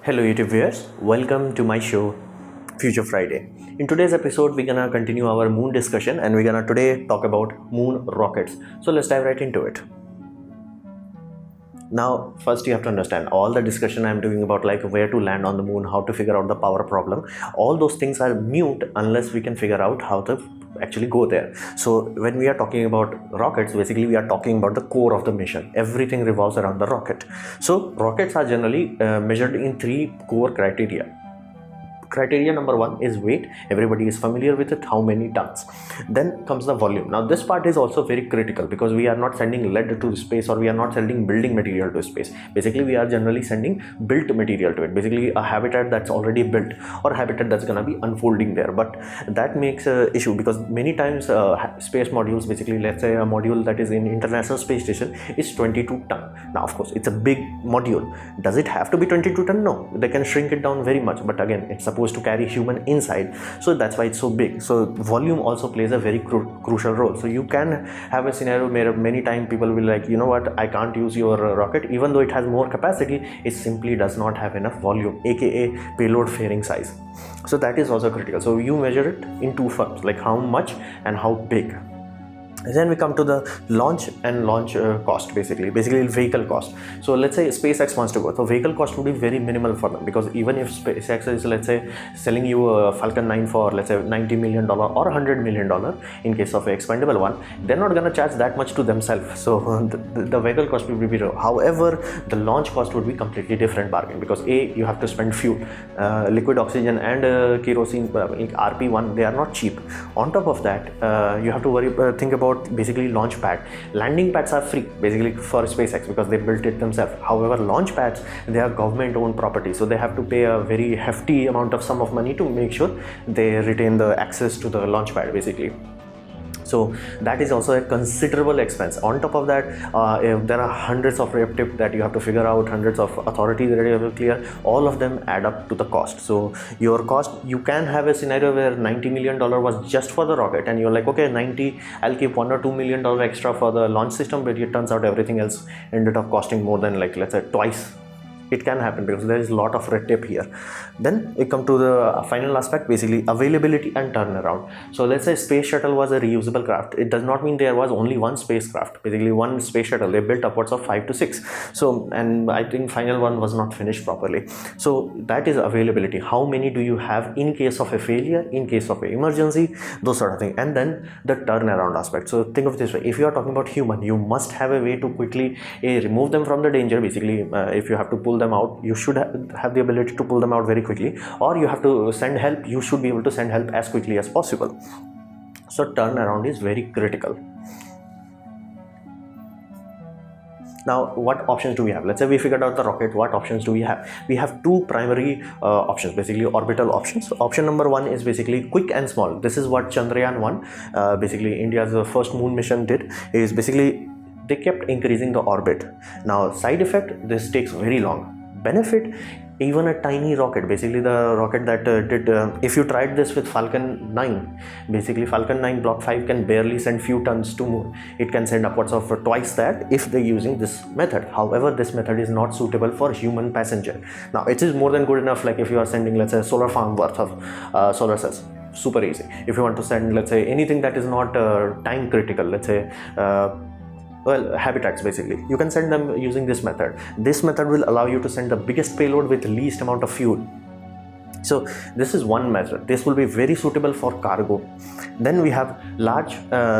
Hello YouTube viewers, welcome to my show Future Friday. In today's episode we're gonna continue our moon discussion and we're gonna today talk about moon rockets. So let's dive right into it. Now first you have to understand all the discussion I'm doing about like where to land on the moon, how to figure out the power problem, all those things are mute unless we can figure out how to actually go there. So when we are talking about rockets, basically we are talking about the core of the mission. Everything revolves around the rocket. So rockets are generally measured in three core criteria. Criteria number one is weight. Everybody is familiar with it, how many tons. Then comes the volume. Now this part is also very critical because we are not sending lead to space or we are not sending building material to space. Basically we are generally sending built material to it, basically a habitat that's already built or habitat that's gonna be unfolding there. But that makes a issue because many times space modules, basically let's say a module that is in International Space Station is 22 ton. Now of course it's a big module. Does it have to be 22 ton? No, they can shrink it down very much, but again it's supposed to carry human inside, so that's why it's so big. So volume also plays a very crucial role. So you can have a scenario where many times people will like, you know what, I can't use your rocket even though it has more capacity, it simply does not have enough volume, aka payload fairing size. So that is also critical. So you measure it in two forms, like how much and how big. Then we come to the launch and launch cost, basically vehicle cost. So let's say SpaceX wants to go, so vehicle cost would be very minimal for them, because even if SpaceX is, let's say, selling you a Falcon 9 for, let's say, $90 million or $100 million in case of an expendable one, they're not going to charge that much to themselves. So the vehicle cost would be low. However, the launch cost would be completely different bargain, because you have to spend fuel, liquid oxygen and kerosene, RP1, they are not cheap. On top of that, you have to think about basically launch pad. Landing pads are free basically for SpaceX because they built it themselves. However, launch pads, they are government owned property, so they have to pay a very hefty amount of sum of money to make sure they retain the access to the launch pad basically. So that is also a considerable expense. On top of that, there are hundreds of red tape that you have to figure out, hundreds of authorities that you have to clear. All of them add up to the cost. So your cost, you can have a scenario where $90 million was just for the rocket and you're like, okay, 90, I'll keep $1 or $2 million extra for the launch system, but it turns out everything else ended up costing more than, like, let's say, twice. It can happen because there is a lot of red tape here. Then we come to the final aspect, basically availability and turnaround. So let's say space shuttle was a reusable craft. It does not mean there was only one spacecraft. Basically one space shuttle, they built upwards of 5 to 6. So, and I think final one was not finished properly. So that is availability. How many do you have in case of a failure, in case of an emergency, those sort of things. And then the turnaround aspect. So think of it this way, if you are talking about human, you must have a way to quickly remove them from the danger. Basically, if you have to pull them out, you should have the ability to pull them out very quickly, or you have to send help, you should be able to send help as quickly as possible. So turnaround is very critical. Now what options do we have? Let's say we figured out the rocket, what options do we have? We have two primary options, basically orbital options. Option number one is basically quick and small. This is what Chandrayaan 1, basically India's first moon mission did, is basically they kept increasing the orbit. Now side effect, this takes very long. Benefit, even a tiny rocket, basically the rocket that if you tried this with Falcon 9, basically Falcon 9 Block 5 can barely send few tons to moon. It can send upwards of twice that if they're using this method. However, this method is not suitable for human passenger. Now it is more than good enough, like if you are sending, let's say, a solar farm worth of solar cells, super easy. If you want to send, let's say, anything that is not time critical, let's say habitats, basically you can send them using this method. This method will allow you to send the biggest payload with the least amount of fuel. So this is one method. This will be very suitable for cargo. Then we have large,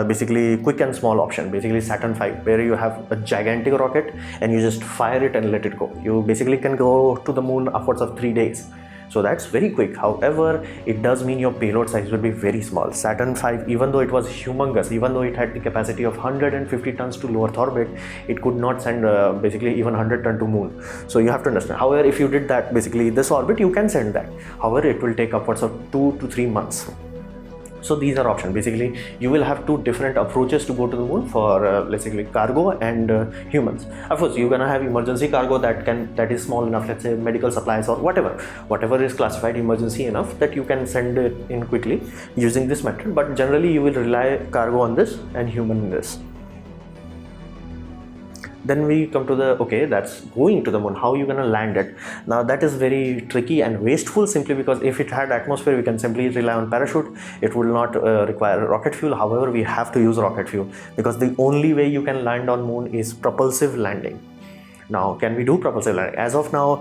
basically quick and small option, basically Saturn V, where you have a gigantic rocket and you just fire it and let it go. You basically can go to the moon upwards of 3 days. So that's very quick. However, it does mean your payload size will be very small. Saturn V, even though it was humongous, even though it had the capacity of 150 tons to low Earth orbit, it could not send basically even 100 ton to moon. So you have to understand. However, if you did that, basically this orbit, you can send that. However, it will take upwards of 2 to 3 months. So these are options. Basically, you will have two different approaches to go to the moon for let's say cargo and humans. Of course, you're gonna have emergency cargo that is small enough, let's say medical supplies or whatever is classified emergency enough that you can send it in quickly using this method. But generally, you will rely cargo on this and human in this. Then we come to the, okay, that's going to the moon, how are you going to land it? Now that is very tricky and wasteful, simply because if it had atmosphere, we can simply rely on parachute. It will not require rocket fuel. However, we have to use rocket fuel, because the only way you can land on moon is propulsive landing. Now, can we do propulsive landing? As of now,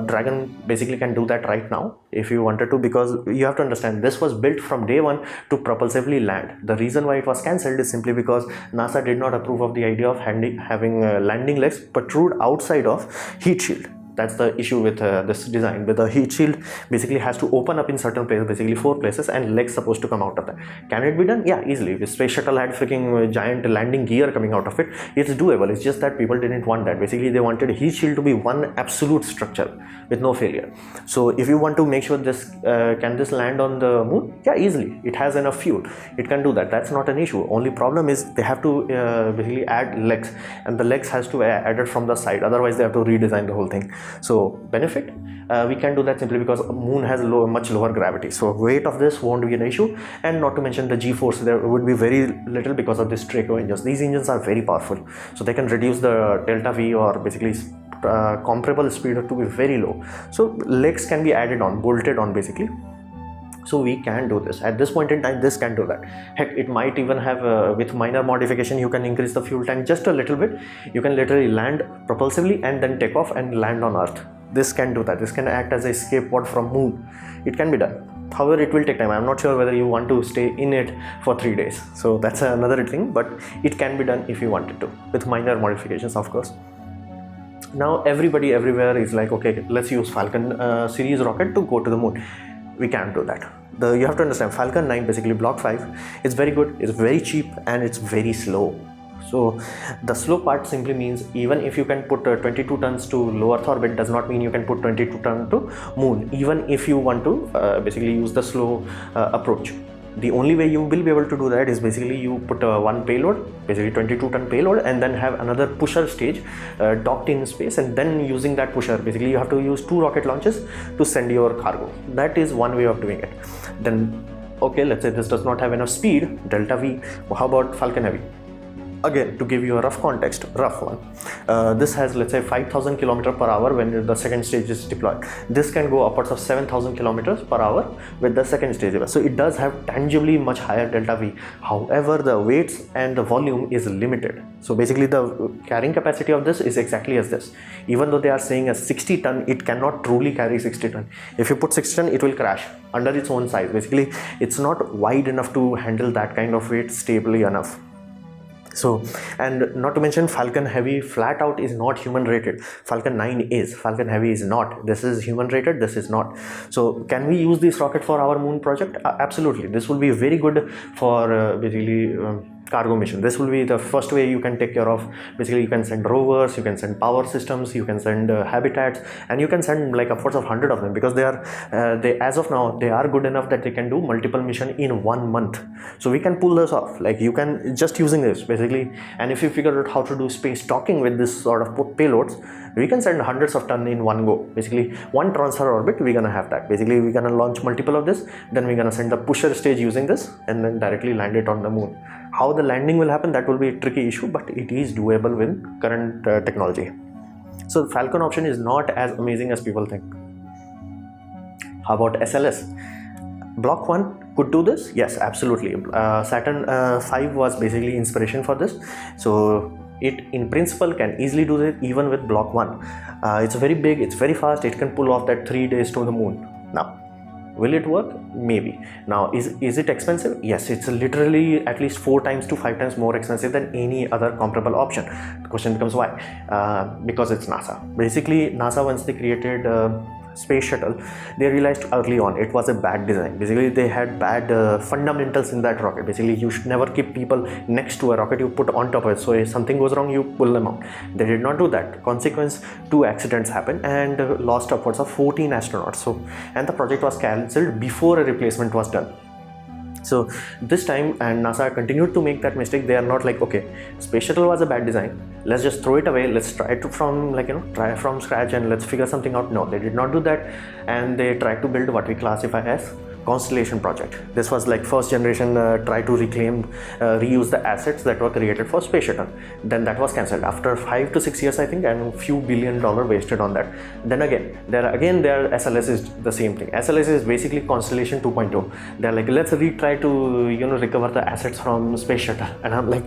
Dragon basically can do that right now if you wanted to, because you have to understand, this was built from day one to propulsively land. The reason why it was cancelled is simply because NASA did not approve of the idea of having landing legs protrude outside of heat shield. That's the issue with this design. With the heat shield basically has to open up in certain places, basically 4 places, and legs supposed to come out of that. Can it be done? Yeah, easily. The space shuttle had freaking giant landing gear coming out of it. It's doable. It's just that people didn't want that. Basically they wanted heat shield to be one absolute structure with no failure. So if you want to make sure this can this land on the moon, yeah, easily. It has enough fuel, it can do that. That's not an issue. Only problem is they have to basically add legs, and the legs has to be added from the side, otherwise they have to redesign the whole thing. So benefit, we can do that simply because moon has much lower gravity, so weight of this won't be an issue. And not to mention the g-force, there would be very little because of this Draco engines. These engines are very powerful, so they can reduce the delta V, or basically comparable speed, to be very low. So legs can be added on, bolted on basically. So we can do this at this point in time. This can do that. Heck, it might even have with minor modification, you can increase the fuel tank just a little bit. You can literally land propulsively and then take off and land on Earth. This can do that. This can act as a escape pod from moon. It can be done. However, it will take time. I'm not sure whether you want to stay in it for 3 days, so that's another thing, but it can be done if you wanted to, with minor modifications, of course. Now everybody everywhere is like, okay, let's use Falcon series rocket to go to the moon. We can't do that. You have to understand, Falcon 9, basically Block 5, is very good, it's very cheap, and it's very slow. So the slow part simply means, even if you can put 22 tons to low Earth orbit, does not mean you can put 22 tons to moon, even if you want to basically use the slow approach. The only way you will be able to do that is basically you put one payload, basically 22-ton payload, and then have another pusher stage docked in space, and then using that pusher, basically you have to use 2 rocket launches to send your cargo. That is one way of doing it. Then, okay, let's say this does not have enough speed, delta V. How about Falcon Heavy? Again, to give you a rough context, rough one, this has, let's say, 5,000 km per hour when the second stage is deployed. This can go upwards of 7,000 km per hour with the second stage. So it does have tangibly much higher delta V. However, the weights and the volume is limited. So basically the carrying capacity of this is exactly as this. Even though they are saying a 60 ton, it cannot truly carry 60 ton. If you put 60 ton, it will crash under its own size. Basically, it's not wide enough to handle that kind of weight stably enough. So, and not to mention, Falcon Heavy flat out is not human rated. Falcon 9 is, Falcon Heavy is not. This is human rated, this is not. So can we use this rocket for our moon project? Absolutely. This will be very good for basically cargo mission. This will be the first way you can take care of, basically you can send rovers, you can send power systems, you can send habitats, and you can send like upwards of 100 of them, because they are as of now they are good enough that they can do multiple mission in 1 month. So we can pull this off, like you can just using this basically. And if you figure out how to do space docking with this sort of payloads, we can send hundreds of tons in one go. Basically one transfer orbit, we're gonna have that. Basically we're gonna launch multiple of this, then we're gonna send the pusher stage using this, and then directly land it on the moon. How the landing will happen, that will be a tricky issue, but it is doable with current technology. So the Falcon option is not as amazing as people think. How about SLS? Block 1 could do this? Yes, absolutely. Saturn V was basically inspiration for this. So it in principle can easily do it even with Block 1. It's very big, it's very fast, it can pull off that 3 days to the moon. Now, will it work? Maybe. Now, is it expensive? Yes, it's literally at least 4 times to 5 times more expensive than any other comparable option. The question becomes why? Because it's NASA. Basically, NASA, once they created space shuttle, they realized early on it was a bad design. Basically they had bad fundamentals in that rocket. Basically you should never keep people next to a rocket, you put on top of it, so if something goes wrong you pull them out. They did not do that. Consequence, 2 accidents happened and lost upwards of 14 astronauts. So, and the project was cancelled before a replacement was done. So this time, and NASA continued to make that mistake. They are not like, okay, space shuttle was a bad design, let's just throw it away, let's try to try from scratch and let's figure something out. No, they did not do that, and they tried to build what we classify as constellation project. This was like first generation try to reclaim, reuse the assets that were created for space shuttle. Then that was cancelled after 5 to 6 years, I think, and few $billion wasted on that. Then again, their SLS is the same thing. SLS is basically Constellation 2.0. They're like, let's retry to recover the assets from space shuttle, and I'm like,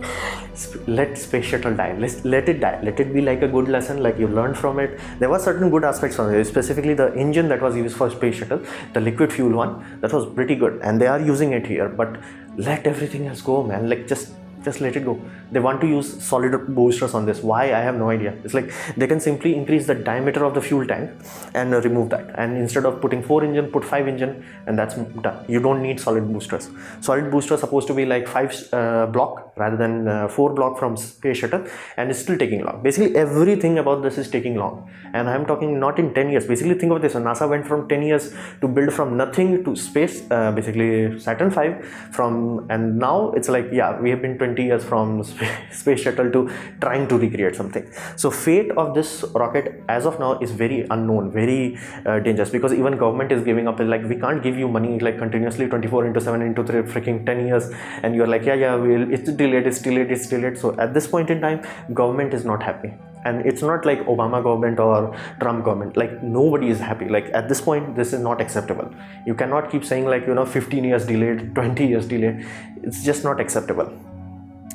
let space shuttle die. Let it die. Let it be like a good lesson. Like you learned from it. There were certain good aspects from it, specifically the engine that was used for space shuttle, the liquid fuel one, that was pretty good, and they are using it here. But let everything else go, man. Like just let it go. They want to use solid boosters on this. Why? I have no idea. It's like they can simply increase the diameter of the fuel tank and remove that, and instead of putting 4 engine, put 5 engine, and that's done. You don't need solid boosters. Solid booster supposed to be like 5 block rather than 4 block from space shuttle, and it's still taking long. Basically everything about this is taking long, and I'm talking not in 10 years. Basically think of this, NASA went from 10 years to build from nothing to space, basically Saturn 5 from, and now it's like, yeah, we have been 20 years from space shuttle to trying to recreate something. So fate of this rocket as of now is very unknown, very dangerous, because even government is giving up. Like, we can't give you money like continuously 24/7 into 3 freaking 10 years, and you're like, yeah, it's delayed. So at this point in time, government is not happy. And it's not like Obama government or Trump government. Like, nobody is happy. Like, at this point, this is not acceptable. You cannot keep saying like 15 years delayed, 20 years delayed. It's just not acceptable.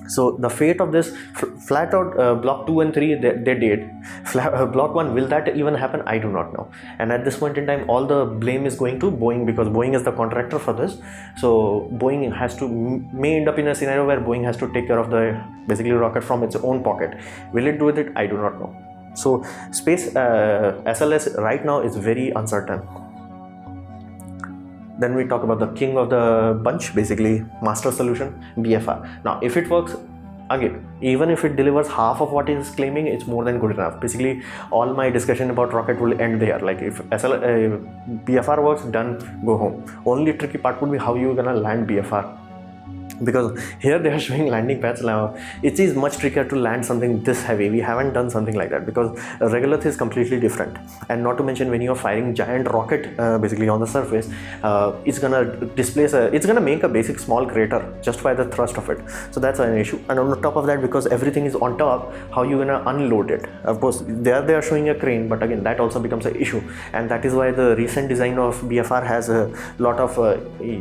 So the fate of this, flat out, block 2 and 3, they did. Block 1, will that even happen? I do not know. And at this point in time, all the blame is going to Boeing, because Boeing is the contractor for this. So Boeing may end up in a scenario where Boeing has to take care of the basically rocket from its own pocket. Will it do with it? I do not know. So space SLS right now is very uncertain. Then we talk about the king of the bunch, basically master solution, BFR. Now, if it works, again, even if it delivers half of what it is claiming, it's more than good enough. Basically, all my discussion about rocket will end there. Like, if BFR works, done, go home. Only tricky part would be how you're gonna land BFR. Because here they are showing landing pads. Now it is much trickier to land something this heavy. We haven't done something like that, because regolith is completely different. And not to mention, when you are firing giant rocket basically on the surface, it's gonna displace it's gonna make a basic small crater just by the thrust of it. So that's an issue. And on top of that, because everything is on top, how you gonna unload it? Of course, there they are showing a crane, but again, that also becomes an issue. And that is why the recent design of BFR has a lot of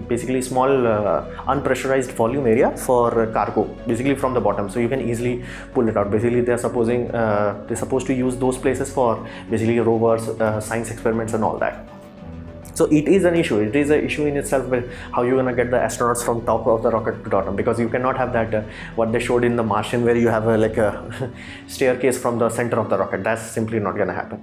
basically small unpressurized volume area for cargo, basically from the bottom, so you can easily pull it out. Basically, they're supposed to use those places for basically rovers, science experiments and all that. So it is an issue. It is an issue in itself with how you're gonna get the astronauts from top of the rocket to bottom, because you cannot have that what they showed in The Martian, where you have like a staircase from the center of the rocket. That's simply not gonna happen.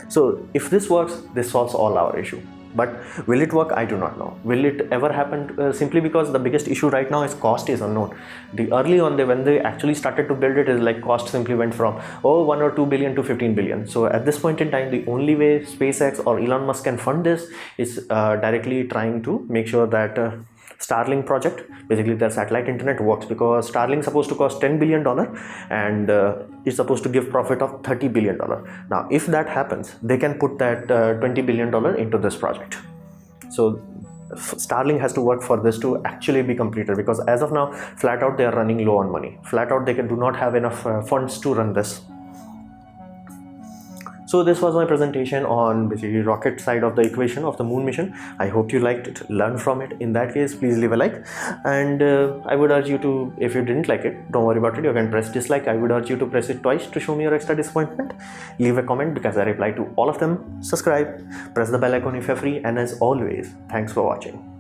So if this works, this solves all our issue. But will it work? I do not know. Will it ever happen? Simply because the biggest issue right now is cost is unknown. Early on, when they actually started to build it, is like cost simply went from 1 or 2 billion to 15 billion. So at this point in time, the only way SpaceX or Elon Musk can fund this is directly trying to make sure that Starlink project, basically their satellite internet, works, because Starlink is supposed to cost $10 billion and is supposed to give profit of $30 billion. Now, if that happens, they can put that $20 billion into this project. So Starlink has to work for this to actually be completed, because as of now, flat out they are running low on money. Flat out they do not have enough funds to run this. So this was my presentation on basically rocket side of the equation of the moon mission. I hope you liked it, learned from it. In that case, please leave a like, and I would urge you to, if you didn't like it, don't worry about it, you can press dislike. I would urge you to press it twice to show me your extra disappointment. Leave a comment, because I reply to all of them. Subscribe, press the bell icon if you're free, and as always, thanks for watching.